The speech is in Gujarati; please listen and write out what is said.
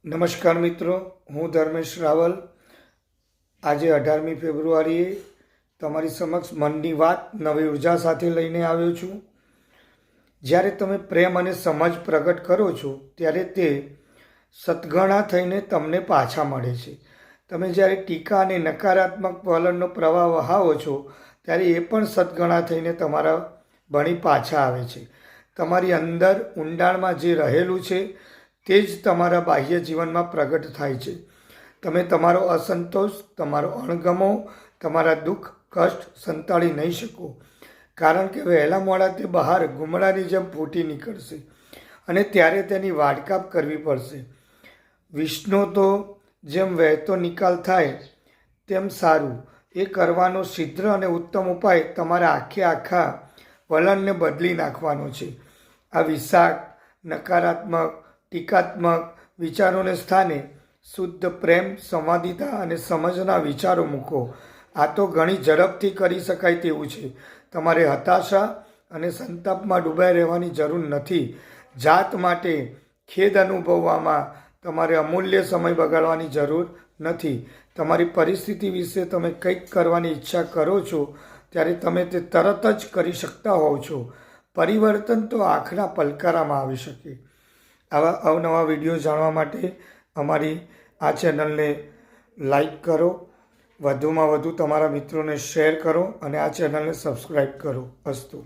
નમસ્કાર મિત્રો, હું ધર્મેશ રાવલ આજે 18મી ફેબ્રુઆરીએ તમારી સમક્ષ મનની વાત નવી ઉર્જા સાથે લઈને આવ્યો છું। જ્યારે તમે પ્રેમ અને સમજ પ્રગટ કરો છો ત્યારે તે સતગણા થઈને તમને પાછા મળે છે। તમે જ્યારે ટીકા અને નકારાત્મક વલણનો પ્રવાહ વહાવો છો ત્યારે એ પણ સતગણા થઈને તમારા ભણી પાછા આવે છે। તમારી અંદર ઊંડાણમાં જે રહેલું છે તે જ તમારા બાહ્ય જીવનમાં પ્રગટ થાય છે। તમે તમારો અસંતોષ, તમારો અણગમો, તમારા દુઃખ કષ્ટ સંતાડી નહીં શકો, કારણ કે વહેલા મોડા તે બહાર ગુમડાની જેમ ફૂટી નીકળશે અને ત્યારે તેની વાડકાપ કરવી પડશે। વિષનો તો જેમ વહેતો નિકાલ થાય તેમ સારું, એ કરવાનો શીઘ્ર અને ઉત્તમ ઉપાય તમારા આખા વલણને બદલી નાખવાનો છે। આ વિષાક, નકારાત્મક, ટીકાત્મક વિચારોને સ્થાને શુદ્ધ પ્રેમ, સંવાદિતા અને સમજના વિચારો મૂકો। આ તો ઘણી ઝડપથી કરી શકાય તેવું છે। તમારે હતાશા અને સંતાપમાં ડૂબાઈ રહેવાની જરૂર નથી। જાત માટે ખેદ અનુભવવામાં તમારે અમૂલ્ય સમય બગાડવાની જરૂર નથી। તમારી પરિસ્થિતિ વિશે તમે કંઈક કરવાની ઈચ્છા કરો છો ત્યારે તમે તે તરત જ કરી શકતા હોવ છો। પરિવર્તન તો આંખના પલકારામાં આવી શકે। આવા અવનવા વિડીયો જાણવા માટે અમારી આ ચેનલને લાઈક કરો, વધુમાં વધુ તમારા મિત્રોને શેર કરો અને આ ચેનલને સબસ્ક્રાઈબ કરો। અસ્તુ।